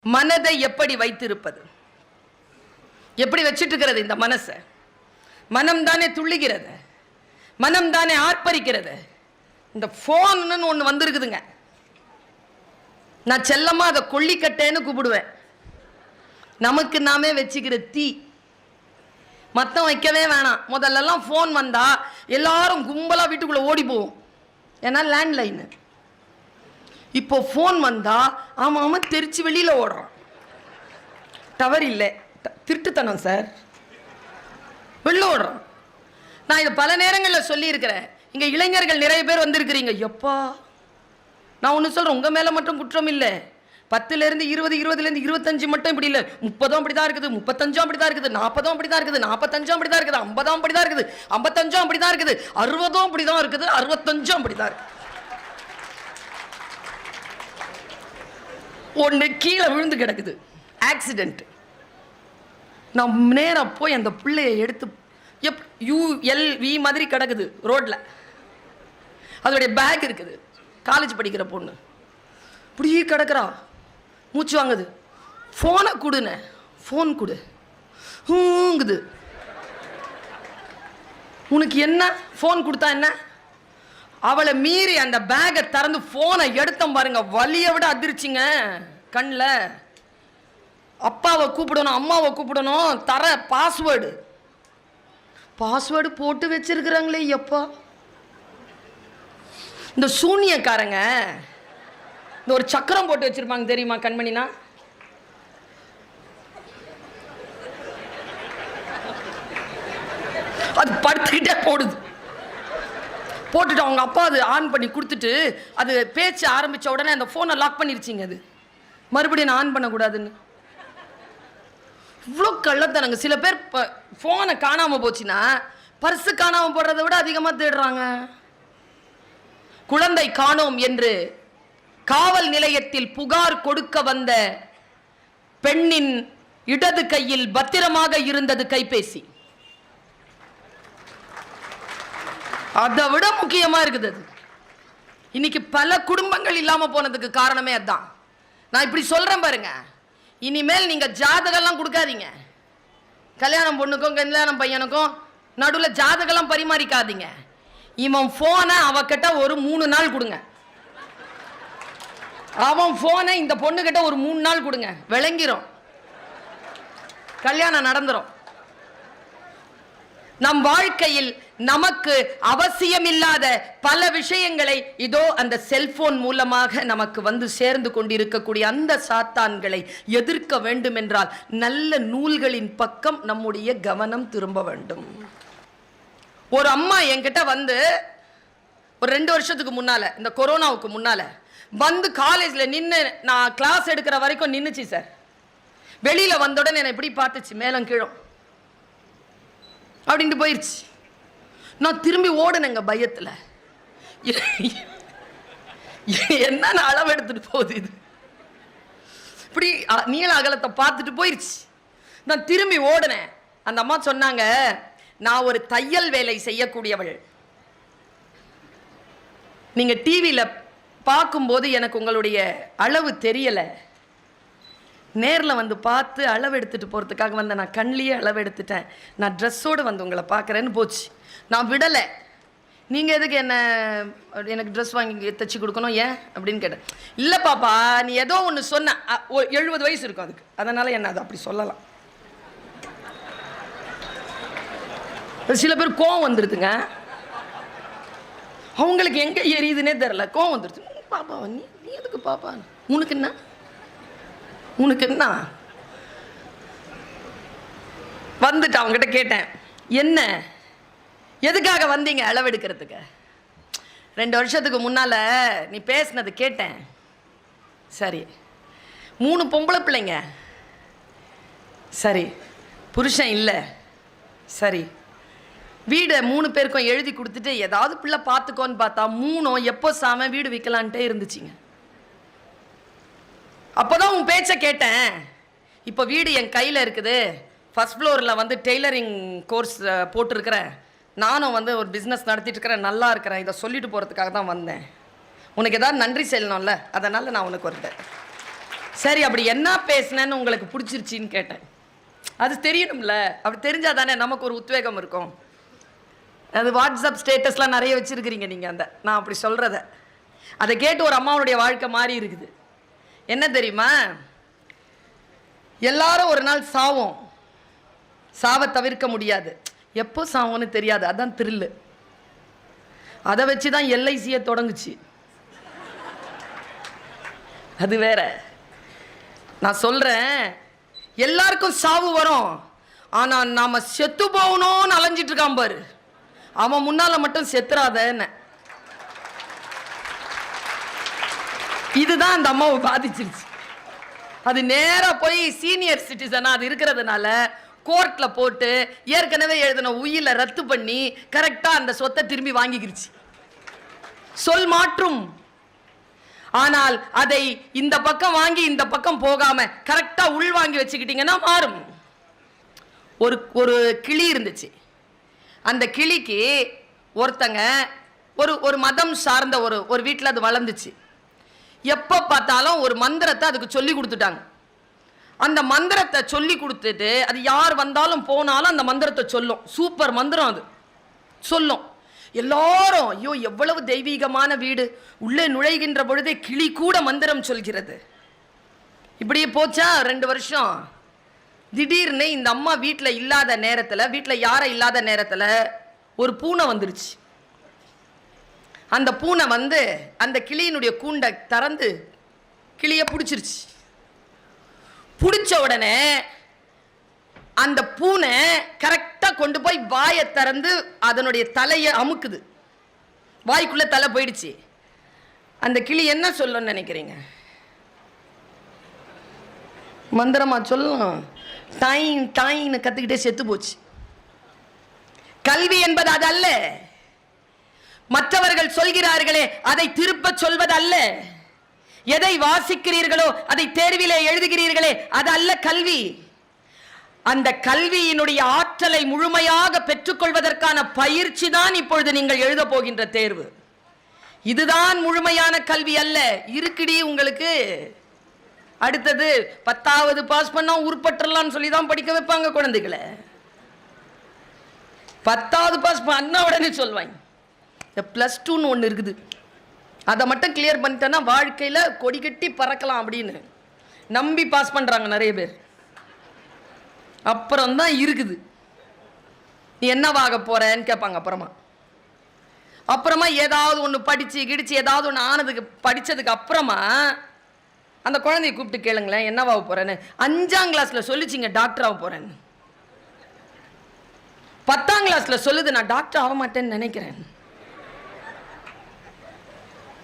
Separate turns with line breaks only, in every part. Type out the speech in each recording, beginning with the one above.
மனதை எப்படி வைத்திருப்பது? எப்படி வச்சிட்டு இருக்கிறது இந்த மனசை? மனம் தானே துள்ளுகிறது, மனம் தானே ஆர்ப்பரிக்கிறது. இந்த போன்னு ஒன்று வந்திருக்குதுங்க. நான் செல்லமா அதை கொல்லிக்கட்டேன்னு கூப்பிடுவேன். நமக்கு நாமே வச்சுக்கிற தீ, மத்தம் வைக்கவே வேணாம். முதல்லலாம் ஃபோன் வந்தா எல்லாரும் கும்பலா வீட்டுக்குள்ள ஓடி போவோம், ஏன்னா லேண்ட்லைனு. இப்போ ஃபோன் வந்தா ஆமா தெரிச்சு வெளியில ஓடுறான். டவர் இல்லை, திருட்டுத்தனம் சார், வெளில ஓடுறான். நான் இதை பல நேரங்களில் சொல்லியிருக்கிறேன். இங்கே இளைஞர்கள் நிறைய பேர் வந்திருக்கிறீங்க. எப்பா நான் ஒன்று சொல்கிறேன், உங்கள் மேலே மட்டும் குற்றம் இல்லை. 10லேருந்து 20, 20லேருந்து 25 மட்டும் இப்படி இல்லை, 30 அப்படி தான் இருக்குது, 35 அப்படி தான் இருக்குது, 40 அப்படி தான் இருக்குது, 45 அப்படி தான் இருக்குது, 50 அப்படி தான் இருக்குது, 55 அப்படி தான் இருக்குது, 60 அப்படி தான் இருக்குது, 65 அப்படி தான் இருக்குது. ஒன்று கீழே விழுந்து கிடக்குது, ஆக்சிடென்ட். நான் நேராக போய் அந்த பிள்ளையை எடுத்து ULV மாதிரி கிடக்குது ரோட்ல. அதோடைய பேக் இருக்குது, காலேஜ் படிக்கிற பொண்ணு இப்படியே கிடக்குறா, மூச்சு வாங்குது. ஃபோனை கொடுன்னு, ஃபோன் கொடு ஹூங்குது. உனக்கு என்ன ஃபோன் கொடுத்தா என்ன? அவளை மீறி அந்த பேக்கை திறந்து ஃபோனை எடுத்தோம் பாருங்க, வலியை விட அதிர்ச்சிங்க கண்ணில். அப்பாவை கூப்பிடணும், அம்மாவை கூப்பிடணும், தர பாஸ்வேர்டு போட்டு வச்சிருக்கிறாங்களே. எப்பா இந்த சூனியக்காரங்க இந்த ஒரு சக்கரம் போட்டு வச்சிருப்பாங்க தெரியுமா கண்மணினா? அது படுத்துக்கிட்டே போடுது. போட்டுட்டு அவங்க அப்பா அது ஆன் பண்ணி கொடுத்துட்டு அது பேச்சு ஆரம்பித்த உடனே அந்த ஃபோனை லாக் பண்ணிருச்சிங்க. அது மறுபடியும் நான் ஆன் பண்ணக்கூடாதுன்னு. இவ்வளோ கள்ளத்தனங்க. சில பேர் ஃபோனை காணாமல் போச்சுன்னா பர்ஸு காணாமல் போடுறதை விட அதிகமாக தேடுறாங்க. குழந்தை காணோம் என்று காவல் நிலையத்தில் புகார் கொடுக்க வந்த பெண்ணின் இடது கையில் பத்திரமாக இருந்தது கைபேசி. அதை விட முக்கியமா இருக்குது அது. இன்னைக்கு பல குடும்பங்கள் இல்லாம போனதுக்கு காரணமே அதுதான். நான் இப்படி சொல்றேன் பாருங்க, இனிமேல் நீங்க ஜாதகம்லாம் கொடுக்காதீங்க. கல்யாணம் பொண்ணுக்கும் கல்யாணம் பையனுக்கும் நடுவில் ஜாதகம்லாம் பரிமாறிக்காதீங்க. இவன் போனை அவகிட்ட ஒரு 3 நாள் கொடுங்க, அவன் போனை இந்த பொண்ணுகிட்ட ஒரு 3 நாள் கொடுங்க, விளங்கிரும், கல்யாணம் நடந்துரும். நம் வாழ்க்கையில் நமக்கு அவசியமில்லாத பல விஷயங்களை இதோ அந்த செல்போன் மூலமாக நமக்கு வந்து சேர்ந்து கொண்டிருக்கக்கூடிய அந்த சாத்தான்களை எதிர்க்க வேண்டும் என்றால் நல்ல நூல்களின் பக்கம் நம்முடைய கவனம் திரும்ப வேண்டும். ஒரு அம்மா என்கிட்ட வந்து ஒரு 2 வருஷத்துக்கு முன்னால, இந்த கொரோனாவுக்கு முன்னால வந்து காலேஜ்ல நின்று நான் கிளாஸ் எடுக்கிற வரைக்கும் நின்னுச்சு சார். வெளியில வந்த உடனே என்னை இப்படி பார்த்துச்சு, மேலும் கீழும் அப்படின்ட்டு போயிடுச்சு. நான் திரும்பி ஓடுனேங்க பயத்தில். என்ன அளவு எடுத்துட்டு போகுது இது, இப்படி நீள அகலத்தை பார்த்துட்டு போயிடுச்சு. நான் திரும்பி ஓடுனேன். அந்த அம்மா சொன்னாங்க, நான் ஒரு தையல் வேலை செய்யக்கூடியவள், நீங்க டிவியில் பார்க்கும்போது எனக்கு உங்களுடைய அளவு தெரியலை, நேரில் வந்து பார்த்து அளவு எடுத்துகிட்டு போகிறதுக்காக வந்தேன், நான் கண்ணிலேயே அளவு எடுத்துட்டேன், நான் ட்ரெஸ்ஸோடு வந்து உங்களை பார்க்குறேன்னு போச்சு. நான் விடலை. நீங்கள் எதுக்கு எனக்கு ட்ரெஸ் வாங்கி தைச்சி கொடுக்கணும் ஏன் அப்படின்னு கேட்டேன். இல்லை பாப்பா, நீ ஏதோ ஒன்று சொன்ன, 70 வயசு இருக்கும் அதுக்கு, அதனால் என்ன அது அப்படி சொல்லலாம். சில பேர் கோவம் வந்துடுதுங்க, அவங்களுக்கு எங்கே எரியுதுன்னே தெரில, கோவம் வந்துடுது. பாப்பா நீ எதுக்கு பாப்பா, உனக்கு என்ன வந்துட்டு அவங்ககிட்ட கேட்டேன், என்ன எதுக்காக வந்தீங்க அளவெடுக்கிறதுக்கு? 2 வருஷத்துக்கு முன்னால நீ பேசினது கேட்டேன். சரி, 3 பொம்பளை பிள்ளைங்க, சரி, புருஷன் இல்லை, சரி, வீடை 3 பேருக்கும் எழுதி கொடுத்துட்டு ஏதாவது பிள்ளை பார்த்துக்கோன்னு பார்த்தா 3 எப்போ சாம வீடு விற்கலான்ட்டே இருந்துச்சுங்க. அப்போதான் உன் பேச்சை கேட்டேன். இப்போ வீடு என் கையில் இருக்குது, ஃபர்ஸ்ட் ஃப்ளோரில் வந்து டெய்லரிங் கோர்ஸ் போட்டிருக்கிறேன், நானும் வந்து ஒரு பிஸ்னஸ் நடத்திட்டு இருக்கிறேன், நல்லா இருக்கிறேன், இதை சொல்லிட்டு போகிறதுக்காக தான் வந்தேன். உனக்கு ஏதாவது நன்றி சொல்லணும்ல, அதனால் நான் உனக்கு வருவேன். சரி, அப்படி என்ன பேசினேன்னு உங்களுக்கு பிடிச்சிருச்சின்னு கேட்டேன். அது தெரியணும்ல, அப்படி தெரிஞ்சால் தானே நமக்கு ஒரு உத்வேகம் இருக்கும். அது வாட்ஸ்அப் ஸ்டேட்டஸ்லாம் நிறைய வச்சுருக்கிறீங்க நீங்கள். நான் அப்படி சொல்கிறத அதை கேட்டு ஒரு அம்மாவுடைய வாழ்க்கை மாறி இருக்குது. என்ன தெரியுமா, எல்லாரும் ஒரு நாள் சாவோம். சாவை தவிர்க்க முடியாது. எப்போ சாவோன்னு தெரியாது. அதான் த்ரில்லு. அதை வச்சு தான் எல்ஐசியை தொடங்குச்சு. அது வேற. நான் சொல்கிறேன், எல்லாருக்கும் சாவு வரும். ஆனால் நாம் செத்து போகணும்னு அலைஞ்சிட்டு இருக்கான் பாரு, அவன் முன்னால் மட்டும் செத்துறாதன்னு. இதுதான் அந்த அம்மாவை பாதிச்சிருச்சு. அது நேராக போய் சீனியர் சிட்டிசனாக அது இருக்கிறதுனால கோர்ட்டில் போட்டு ஏற்கனவே எழுதின உயிரை ரத்து பண்ணி கரெக்டாக அந்த சொத்தை திரும்பி வாங்கிக்கிருச்சு. சொல் மாற்றும். ஆனால் அதை இந்த பக்கம் வாங்கி இந்த பக்கம் போகாம கரெக்டா உள் வாங்கி வச்சுக்கிட்டீங்கன்னா மாறும். ஒரு கிளி இருந்துச்சு. அந்த கிளிக்கு ஒருத்தங்க ஒரு மதம் சார்ந்த ஒரு வீட்டில் அது வளர்ந்துச்சு. எப்போ பார்த்தாலும் ஒரு மந்திரத்தை அதுக்கு சொல்லி கொடுத்துட்டாங்க. அந்த மந்திரத்தை சொல்லி கொடுத்துட்டு அது யார் வந்தாலும் போனாலும் அந்த மந்திரத்தை சொல்லும். சூப்பர் மந்திரம் அது சொல்லும். எல்லாரும் ஐயோ எவ்வளவு தெய்வீகமான வீடு, உள்ளே நுழைகின்ற பொழுதே கிளி கூட மந்திரம் சொல்கிறது. இப்படியே போச்சா 2 வருஷம். திடீர்னு இந்த அம்மா வீட்டில் இல்லாத நேரத்தில், வீட்டில் யாரும் இல்லாத நேரத்தில் ஒரு பூனை வந்துருச்சு. அந்த பூனை வந்து அந்த கிளியினுடைய கூண்டை திறந்து கிளியை பிடிச்சிருச்சு. பிடிச்ச உடனே அந்த பூனை கரெக்டாக கொண்டு போய் வாயை திறந்து அதனுடைய தலையை அமுக்குது. வாய்க்குள்ள தலை போயிடுச்சு. அந்த கிளி என்ன சொல்லணும்னு நினைக்கிறீங்க? மந்திரமா சொல்லும். டாயின் டாயின்னு கத்துக்கிட்டே செத்து போச்சு. கல்வி என்பது அது அல்ல. மற்றவர்கள் சொல்கிறார்களே அதை திருப்ப சொல்வது அல்ல. எதை வாசிக்கிறீர்களோ அதை தேர்விலே எழுதுகிறீர்களே அது அல்ல கல்வி. அந்த கல்வியினுடைய ஆற்றலை முழுமையாக பெற்றுக்கொள்வதற்கான பயிற்சி தான் இப்பொழுது நீங்கள் எழுத போகின்ற தேர்வு. இதுதான் முழுமையான கல்வி அல்ல. இருக்குடி உங்களுக்கு. அடுத்தது 10வது பாஸ் பண்ணா உருப்பற்றலாம்னு சொல்லி தான் படிக்க வைப்பாங்க குழந்தைகளை. 10வது பாஸ் பண்ண உடனே சொல்வாங்க +2ன்னு ஒன்று இருக்குது, அதை மட்டும் கிளியர் பண்ணிட்டேன்னா வாழ்க்கையில் கொடி கட்டி பறக்கலாம் அப்படின்னு நம்பி பாஸ் பண்ணுறாங்க நிறைய பேர். அப்புறம்தான் இருக்குது நீ என்னவாக போறேன்னு கேட்பாங்க. அப்புறமா ஏதாவது ஒன்று படிச்சு கிடிச்சு ஏதாவது ஒன்று ஆனதுக்கு படித்ததுக்கு அப்புறமா அந்த குழந்தைய கூப்பிட்டு கேளுங்களேன் என்னவாக போறேன்னு. 5ஆம் கிளாஸ்ல சொல்லிச்சிங்க டாக்டர் ஆக போறேன்னு. 10ஆம் கிளாஸ்ல சொல்லுது நான் டாக்டர் ஆக மாட்டேன்னு நினைக்கிறேன்.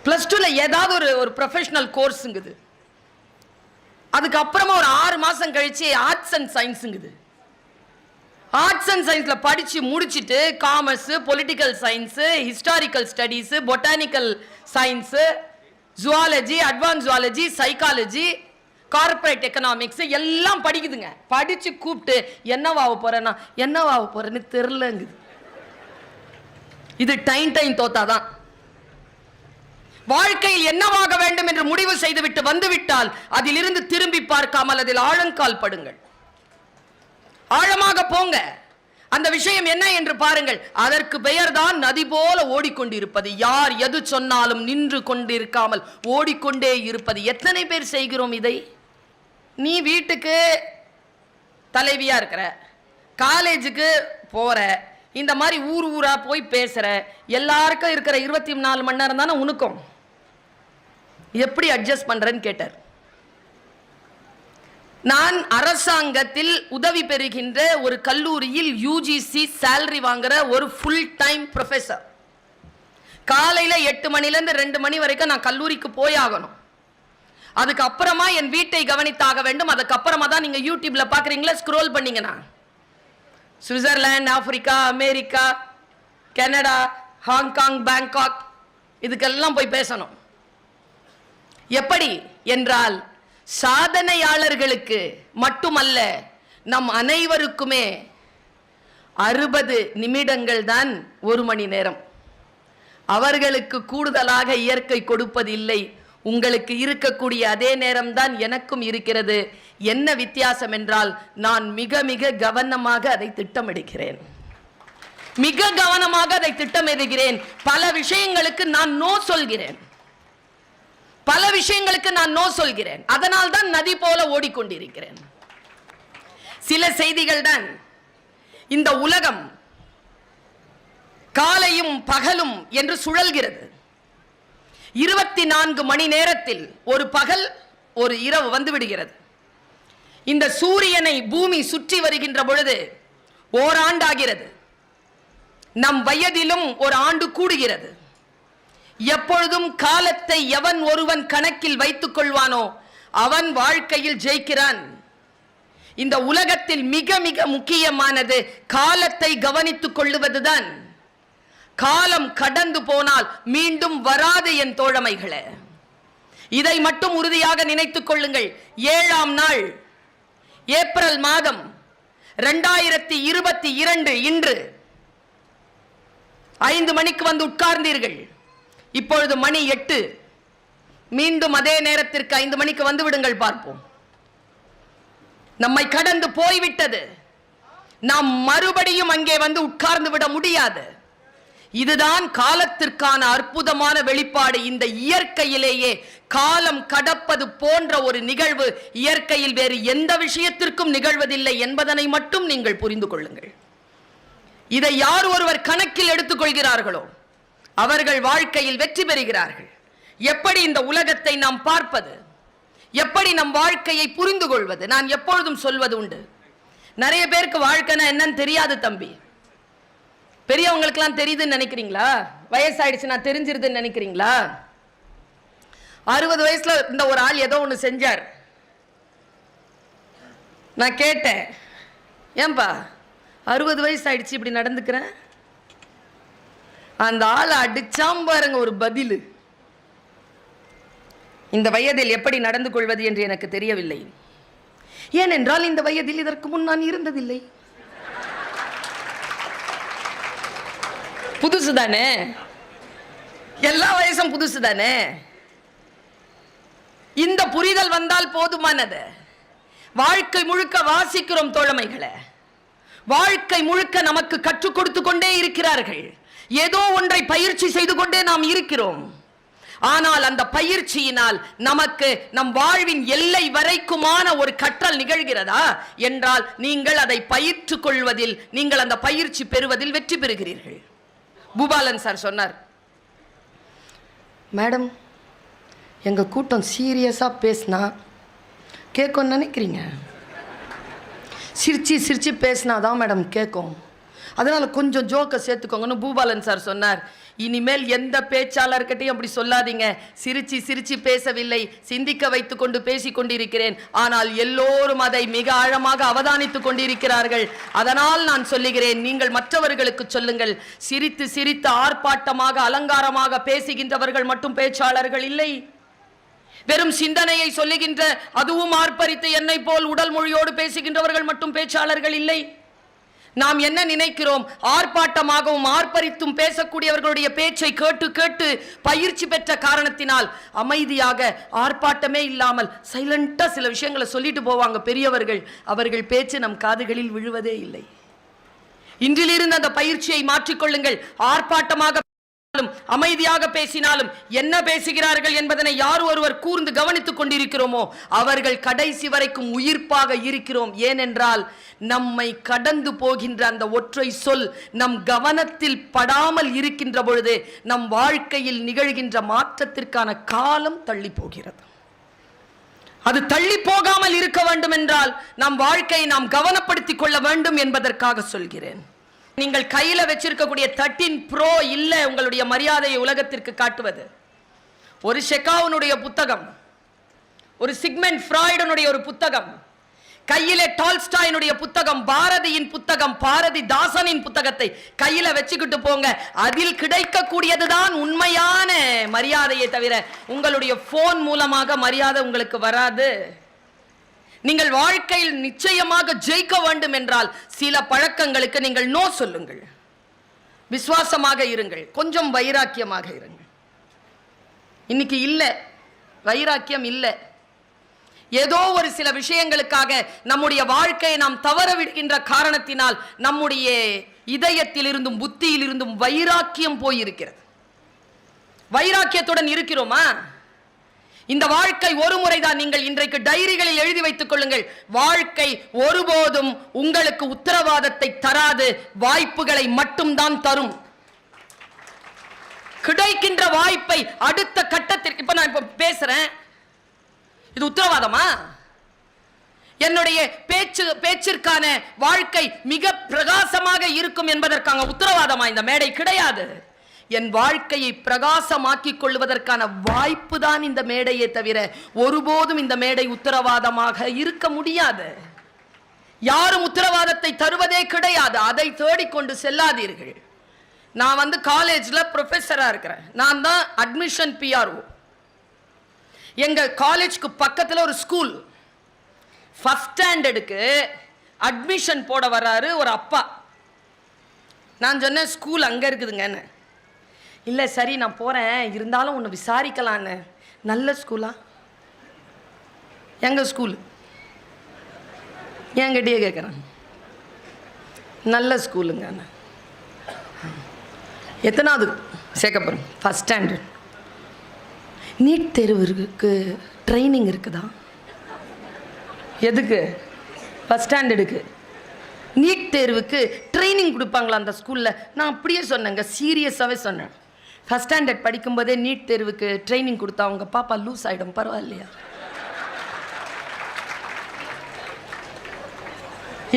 +2ல ஏதாவது ஒரு ப்ரொஃபஷனல் கோர்ஸுங்குது. அதுக்கப்புறமா ஒரு 6 மாசம் கழிச்சு ஆர்ட்ஸ் அண்ட் சயின்ஸுங்குது. ஆர்ட்ஸ் அண்ட் சயின்ஸ்ல படிச்சு முடிச்சுட்டு commerce, political science, historical studies, botanical science, zoology, advance zoology, psychology, corporate economics எல்லாம் படிக்குதுங்க. படிச்சு கூப்பிட்டு என்னவாக போறேன்னா என்னவாக போறேன்னு தெரியலங்குது. இது டைன் தோத்தாதான். வாழ்க்கையில் என்னவாக வேண்டும் என்று முடிவு செய்துவிட்டு வந்துவிட்டால் அதிலிருந்து திரும்பி பார்க்காமல் அதில் ஆழங்கால் படுங்கள். ஆழமாக போங்க. அந்த விஷயம் என்ன என்று பாருங்கள். அதற்கு பெயர்தான் நதி போல ஓடிக்கொண்டிருப்பது. யார் எது சொன்னாலும் நின்று கொண்டிருக்காமல் ஓடிக்கொண்டே இருப்பது. எத்தனை பேர் செய்கிறோம் இதை? நீ வீட்டுக்கு தலைவியா இருக்கிற, காலேஜுக்கு போற, இந்த மாதிரி ஊரா போய் பேசுற, எல்லாருக்கும் இருக்கிற 24 மணி நேரம் தானே உனக்கும். எப்படி அட்ஜஸ்ட் பண்றேன்னு கேட்டார். நான் அரசாங்கத்தில் உதவி பெறுகின்ற ஒரு கல்லூரியில் யூஜிசி சேலரி வாங்குற ஒரு ஃபுல் டைம் ப்ரொஃபஸர். காலையில 8 மணிலேருந்து 2 மணி வரைக்கும் நான் கல்லூரிக்கு போயாகணும். அதுக்கப்புறமா என் வீட்டை கவனித்தாக வேண்டும். அதுக்கப்புறமா தான் நீங்க யூடியூப்ல பாக்குறீங்களா, ஸ்க்ரோல் பண்ணீங்கன்னா Switzerland, Africa, America, Canada, Hong Kong, Bangkok இதுக்கெல்லாம் போய் பேசணும். எப்படி என்றால் சாதனையாளர்களுக்கு மட்டுமல்ல, நம் அனைவருக்குமே 60 நிமிடங்கள் தான் 1 மணி நேரம். அவர்களுக்கு கூடுதலாக இயற்கை கொடுப்பதில்லை. உங்களுக்கு இருக்கக்கூடிய அதே நேரம்தான் எனக்கும் இருக்கிறது. என்ன வித்தியாசம் என்றால் நான் மிக மிக கவனமாக அதை திட்டமிடுகிறேன், மிக கவனமாக அதை திட்டமிடுகிறேன். பல விஷயங்களுக்கு நான் நோ சொல்கிறேன், பல விஷயங்களுக்கு நான் நோ சொல்கிறேன். அதனால் தான் நதி போல ஓடிக்கொண்டிருக்கிறேன். சில செய்திகள் தான். இந்த உலகம் காலையும் பகலும் என்று சுழல்கிறது. 24 மணி நேரத்தில் ஒரு பகல் ஒரு இரவு வந்து விடுகிறது. இந்த சூரியனை பூமி சுற்றி வருகின்ற பொழுது ஓராண்டாகிறது. நம் வயதிலும் ஒரு ஆண்டு கூடுகிறது. எப்பொழுதும் காலத்தை எவன் ஒருவன் கணக்கில் வைத்துக் கொள்வானோ அவன் வாழ்க்கையில் ஜெயிக்கிறான். இந்த உலகத்தில் மிக மிக முக்கியமானது காலத்தை கவனித்துக் கொள்ளுவதுதான். காலம் கடந்து போனால் மீண்டும் வராது என் தோழமைகளே. இதை மட்டும் உறுதியாக நினைத்துக் கொள்ளுங்கள். 7ஆம் நாள் ஏப்ரல் மாதம் 2022 இன்று 5 மணிக்கு வந்து உட்கார்ந்தீர்கள். இப்பொழுது மணி 8. மீண்டும் அதே நேரத்திற்கு 5 மணிக்கு வந்து விடுங்கள், பார்ப்போம். நம்மை கடந்து போய்விட்டது. நாம் மறுபடியும் அங்கே வந்து உட்கார்ந்து விட முடியாது. இதுதான் காலத்திற்கான அற்புதமான வெளிப்பாடு. இந்த இயற்கையிலேயே காலம் கடப்பது போன்ற ஒரு நிகழ்வு இயற்கையில் வேறு எந்த விஷயத்திற்கும் நிகழ்வதில்லை என்பதனை மட்டும் நீங்கள் புரிந்து கொள்ளுங்கள். இதை யார் ஒருவர் கணக்கில் எடுத்துக் கொள்கிறார்களோ அவர்கள் வாழ்க்கையில் வெற்றி பெறுகிறார்கள். எப்படி இந்த உலகத்தை நாம் பார்ப்பது, எப்படி நம் வாழ்க்கையை புரிந்து கொள்வது? நான் எப்பொழுதும் சொல்வது உண்டு, நிறைய பேருக்கு வாழ்க்கைனா என்னன்னு தெரியாது தம்பி. பெரியவங்களுக்கெல்லாம் தெரியுதுன்னு நினைக்கிறீங்களா? வயசாயிடுச்சு நான் தெரிஞ்சிருதுன்னு நினைக்கிறீங்களா? 60 வயசுல இந்த ஒரு ஆள் ஏதோ ஒன்று செஞ்சார். நான் கேட்டேன், ஏன்பா 60 வயசு ஆயிடுச்சு இப்படி நடந்துக்கிறேன்? அந்த ஆளை அடிச்சாம் பாருங்க ஒரு பதில். இந்த வயதில் எப்படி நடந்து கொள்வது என்று எனக்கு தெரியவில்லை. ஏனென்றால் இந்த வயதில் இதற்கு முன் நான் இருந்ததில்லை. புதுசு தானே, எல்லா வயசும் புதுசு தானே. இந்த புரிதல் வந்தால் போதுமானது. வாழ்க்கை முழுக்க வாசிக்கிறோம் தோழமைகளை, வாழ்க்கை முழுக்க நமக்கு கற்றுக் கொடுத்து கொண்டே இருக்கிறார்கள். ஏதோ ஒன்றை பயிற்சி செய்து கொண்டே நாம் இருக்கிறோம். ஆனால் அந்த பயிற்சியினால் நமக்கு நம் வாழ்வின் எல்லை வரைக்குமான ஒரு கற்றல் நிகழ்கிறதா என்றால் நீங்கள் அதை பயிற்றுக் கொள்வதில், நீங்கள் அந்த பயிற்சி பெறுவதில் வெற்றி பெறுகிறீர்கள். பூபாலன் சார் சொன்னார், மேடம் எங்க கூட்டம் சீரியஸா பேசினா கேட்கும் நினைக்கிறீங்க, சிரிச்சு சிரிச்சு பேசினாதான் மேடம் கேட்கும், அதனால கொஞ்சம் ஜோக்கை சேர்த்துக்கோங்கன்னு பூபாலன் சார் சொன்னார். இனிமேல் எந்த பேச்சாளர்கிட்டையும் அப்படி சொல்லாதீங்க. சிரிச்சு சிரிச்சு பேசவில்லை, சிந்திக்க வைத்துக் கொண்டு பேசிக் கொண்டிருக்கிறேன். ஆனால் எல்லோரும் அதை மிக ஆழமாக அவதானித்துக் கொண்டிருக்கிறார்கள். அதனால் நான் சொல்லுகிறேன், நீங்கள் மற்றவர்களுக்கு சொல்லுங்கள். சிரித்து சிரித்து ஆர்ப்பாட்டமாக அலங்காரமாக பேசுகின்றவர்கள் மட்டும் பேச்சாளர்கள் இல்லை. வெறும் சிந்தனையை சொல்லுகின்ற, அதுவும் ஆர்ப்பரித்து என்னை போல் உடல் மொழியோடு பேசுகின்றவர்கள் மட்டும் பேச்சாளர்கள் இல்லை. நாம் என்ன நினைக்கிறோம்? ஆர்ப்பாட்டமாகவும் ஆர்ப்பரித்தும் பேசக்கூடியவர்களுடைய பேச்சை கேட்டு கேட்டு பயிற்சி பெற்ற காரணத்தினால் அமைதியாக ஆர்ப்பாட்டமே இல்லாமல் சைலண்டா சில விஷயங்களை சொல்லிட்டு போவாங்க பெரியவர்கள். அவர்கள் பேச்சு நம் காதுகளில் விழுவதே இல்லை. இன்றிலிருந்து அந்த பயிற்சியை மாற்றிக்கொள்ளுங்கள். ஆர்ப்பாட்டமாக அமைதியாக பேசினாலும் என்ன பேசுகிறார்கள் என்பதனை யார் ஒருவர் கூர்ந்து கவனித்துக் கொண்டிருக்கிறோமோ அவர்கள் கடைசி வரைக்கும் உயிர்ப்பாக இருக்கிறோம். ஏனென்றால் நம்மை கடந்து போகின்ற அந்த ஒற்றை சொல் நம் கவனத்தில் படாமல் இருக்கின்ற பொழுது நம் வாழ்க்கையில் நிகழ்கின்ற மாற்றத்திற்கான காலம் தள்ளி போகிறது. அது தள்ளி போகாமல் இருக்க வேண்டும் என்றால் நம் வாழ்க்கையை நாம் கவனப்படுத்திக் கொள்ள வேண்டும் என்பதற்காக சொல்கிறேன். நீங்கள் கையில வச்சிருக்கக்கூடிய 13 Pro இல்ல உங்களுடைய மரியாதையை உலகத்திற்கு காட்டுவது. ஒரு ஷெகாவுனுடைய புத்தகம், ஒரு சிக்மெண்ட் ஃப்ராய்டனுடைய ஒரு புத்தகம், கையிலே டால்ஸ்டாயினுடைய புத்தகம், பாரதியின் புத்தகம், பாரதிதாசனின் புத்தகத்தை கையில வச்சுக்கிட்டு போங்க. அதில் கிடைக்கக்கூடியதுதான் உண்மையான மரியாதையை தவிர உங்களுடைய போன் மூலமாக மரியாதை உங்களுக்கு வராது. நீங்கள் வாழ்க்கையில் நிச்சயமாக ஜெயிக்க வேண்டும் என்றால் சில பழக்கங்களுக்கு நீங்கள் நோ சொல்லுங்கள். விசுவாசமாக இருங்கள், கொஞ்சம் வைராக்கியமாக இருங்கள். இன்னைக்கு இல்ல வைராக்கியம் இல்லை. ஏதோ ஒரு சில விஷயங்களுக்காக நம்முடைய வாழ்க்கையை நாம் தவற விடுகின்ற காரணத்தினால் நம்முடைய இதயத்தில் இருந்தும் புத்தியில் இருந்தும் வைராக்கியம் போயிருக்கிறது. வைராக்கியத்துடன் இருக்கிறோமா? இந்த வாழ்க்கை ஒரு முறைதான். நீங்கள் இன்றைக்கு டைரிகளில் எழுதி வைத்துக் கொள்ளுங்கள். வாழ்க்கை ஒருபோதும் உங்களுக்கு உத்தரவாதத்தை தராது, வாய்ப்புகளை மட்டும்தான் தரும். கிடைக்கின்ற வாய்ப்பை அடுத்த கட்டத்திற்கு, இப்ப நான் இப்ப பேசுறேன், இது உத்தரவாதமா? என்னுடைய பேச்சிற்கான வாழ்க்கை மிக பிரகாசமாக இருக்கும் என்பதற்கான உத்தரவாதமா இந்த மேடை? கிடையாது. என் வாழ்க்கையை பிரகாசமாக்கிக் கொள்வதற்கான வாய்ப்பு தான் இந்த மேடையே தவிர ஒருபோதும் இந்த மேடை உத்தரவாதமாக இருக்க முடியாது. யாரும் உத்தரவாதத்தை தருவதே கிடையாது. அதை தேடிக்கொண்டு செல்லாதீர்கள். நான் காலேஜ்ல ப்ரொஃபஸரா இருக்கிறேன். நான் தான் அட்மிஷன் பிஆர்ஓ. எங்க காலேஜ்க்கு பக்கத்தில் ஒரு ஸ்கூல், ஃபர்ஸ்ட் ஸ்டாண்டர்டுக்கு அட்மிஷன் போட வர்றாரு ஒரு அப்பா. நான் சொன்னேன், ஸ்கூல் அங்கே இருக்குதுங்கன்னு. இல்லை சரி நான் போகிறேன், இருந்தாலும் ஒன்று விசாரிக்கலான்னு. நல்ல ஸ்கூலா? எங்கள் ஸ்கூலு என்கிட்டயே கேட்குறேன். நல்ல ஸ்கூலுங்க. எத்தனாவது சேர்க்கப்படுறோம்? First standard. நீட் தேர்வுக்கு ட்ரைனிங் இருக்குதா? எதுக்கு? ஃபஸ்ட் ஸ்டாண்டர்டுக்கு நீட் தேர்வுக்கு ட்ரைனிங் கொடுப்பாங்களா அந்த ஸ்கூலில்? நான் அப்படியே சொன்னேங்க, சீரியஸாகவே சொன்னேன். ஃபஸ்ட் ஸ்டாண்டர்ட் படிக்கும்போதே நீட் தேர்வுக்கு ட்ரைனிங் கொடுத்தா அவங்க பாப்பா லூஸ் ஆகிடும், பரவாயில்லையா?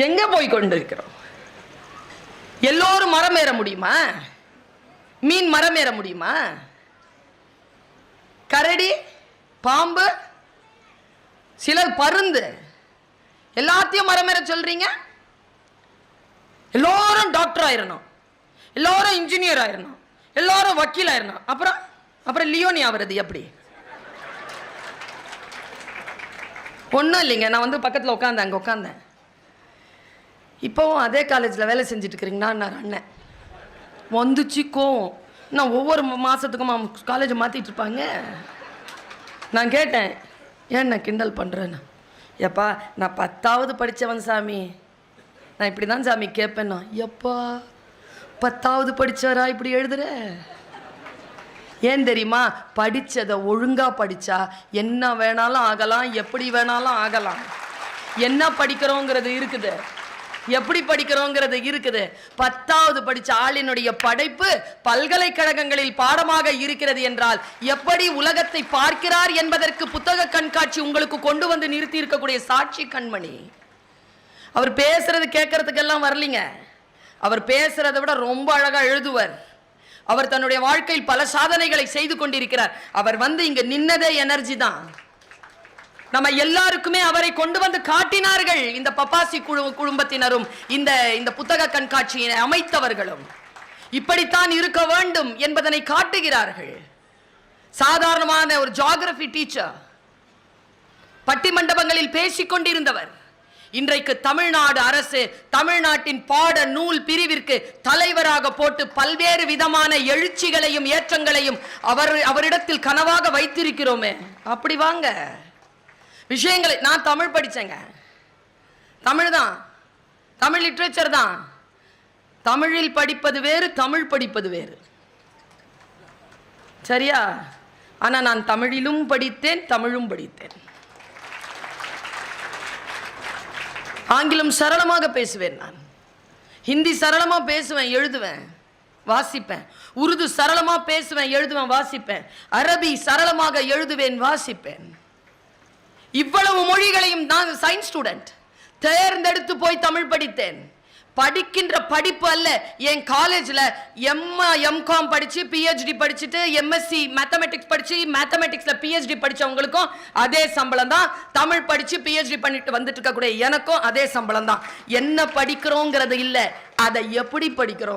எங்கே போய் கொண்டு இருக்கிறோம்? எல்லோரும் மரம் ஏற முடியுமா? மீன் மரம் ஏற முடியுமா? கரடி, பாம்பு, சிலர் பருந்து, எல்லாத்தையும் மரம் ஏற சொல்றீங்க. எல்லாரும் டாக்டர் ஆயிரணும், எல்லாரும் இன்ஜினியர் ஆயிரணும், எல்லாரும் வக்கீல் ஆயிரணும். அப்புறம் லியோனி ஆகிறது எப்படி? ஒன்றும் இல்லைங்க. நான் பக்கத்தில் உட்காந்தேன், அங்கே உட்காந்தேன். இப்போவும் அதே காலேஜில் வேலை செஞ்சுட்டு இருக்கிறீங்கன்னா அண்ணன் வந்துச்சு கோவம். நான் ஒவ்வொரு மாதத்துக்கும் காலேஜை மாற்றிட்டு இருப்பாங்க. நான் கேட்டேன், ஏன் நான் கிண்டல் பண்ணுறேன்னு. எப்பா நான் 10வது படித்தவன் சாமி, நான் இப்படி தான் சாமி கேட்பேன்னா. எப்பா 10வது படித்தவரா இப்படி எழுதுற? ஏன் தெரியுமா? படித்ததை ஒழுங்காக படித்தா என்ன வேணாலும் ஆகலாம், எப்படி வேணாலும் ஆகலாம். என்ன படிக்கிறோங்கிறது இருக்குது, எப்படி படிக்கிறோங்கிறது இருக்குது. 10வது படித்த ஆளினுடைய படைப்பு பல்கலைக்கழகங்களில் பாடமாக இருக்கிறது என்றால் எப்படி உலகத்தை பார்க்கிறார் என்பதற்கு புத்தக கண்காட்சி உங்களுக்கு கொண்டு வந்து நிறுத்தி இருக்கக்கூடிய சாட்சி கண்மணி. அவர் பேசுறது கேட்கறதுக்கெல்லாம் வரலிங்க. அவர் பேசுறதை விட ரொம்ப அழகா எழுதுவர். அவர் தன்னுடைய வாழ்க்கையில் பல சாதனைகளை செய்து கொண்டிருக்கிறார். அவர் இங்க நின்னதே எனர்ஜி தான். நம்ம எல்லாருக்குமே அவரை கொண்டு வந்து காட்டினார்கள். இந்த பப்பாசி குடும்பத்தினரும் இந்த புத்தக கண்காட்சியை அமைத்தவர்களும் இப்படித்தான் இருக்க வேண்டும் என்பதனை காட்டுகிறார்கள். சாதாரணமான ஒரு ஜியோகிராபி டீச்சர், பட்டிமண்டபங்களில் பேசிக் கொண்டிருந்தவர் இன்றைக்கு தமிழ்நாடு அரசு தமிழ்நாட்டின் பாட நூல் பிரிவிற்கு தலைவராக போட்டு பல்வேறு விதமான எழுச்சிகளையும் ஏற்றங்களையும் அவரிடத்தில் கனவாக வைத்திருக்கிறோமே. அப்படி வாங்க விஷயங்களை. நான் தமிழ் படிச்சேங்க, தமிழ் தான், தமிழ் லிட்ரேச்சர் தான். தமிழில் படிப்பது வேறு, தமிழ் படிப்பது வேறு, சரியா? ஆனா நான் தமிழிலும் படித்தேன், தமிழும் படித்தேன். ஆங்கிலம் சரளமாக பேசுவேன், நான் ஹிந்தி சரளமா பேசுவேன், எழுதுவேன், வாசிப்பேன். உருது சரளமா பேசுவேன், எழுதுவேன், வாசிப்பேன். அரபி சரளமாக எழுதுவேன், வாசிப்பேன். இவ்வளவு மொழிகளையும் நான் சயின்ஸ் ஸ்டூடெண்ட், தேர்ந்தெடுத்து போய் தமிழ் படித்தேன். படிக்கின்ற படிப்பு அல்ல. என் காலேஜில் எம்காம் படிச்சு பிஹெச்டி படிச்சுட்டு எம்எஸ்சி மேத்தமெட்டிக்ஸ் படிச்சு மேத்தமெட்டிக்ஸ்ல பிஹெச்டி படிச்சவங்களுக்கும் அதே சம்பளம் தான். தமிழ் படிச்சு பிஹெச்டி பண்ணிட்டு வந்துட்டு இருக்கக்கூடிய எனக்கும் அதே சம்பளம் தான். என்ன படிக்கிறோங்கிறது இல்லை, அதை எப்படி படிக்கிறோம்.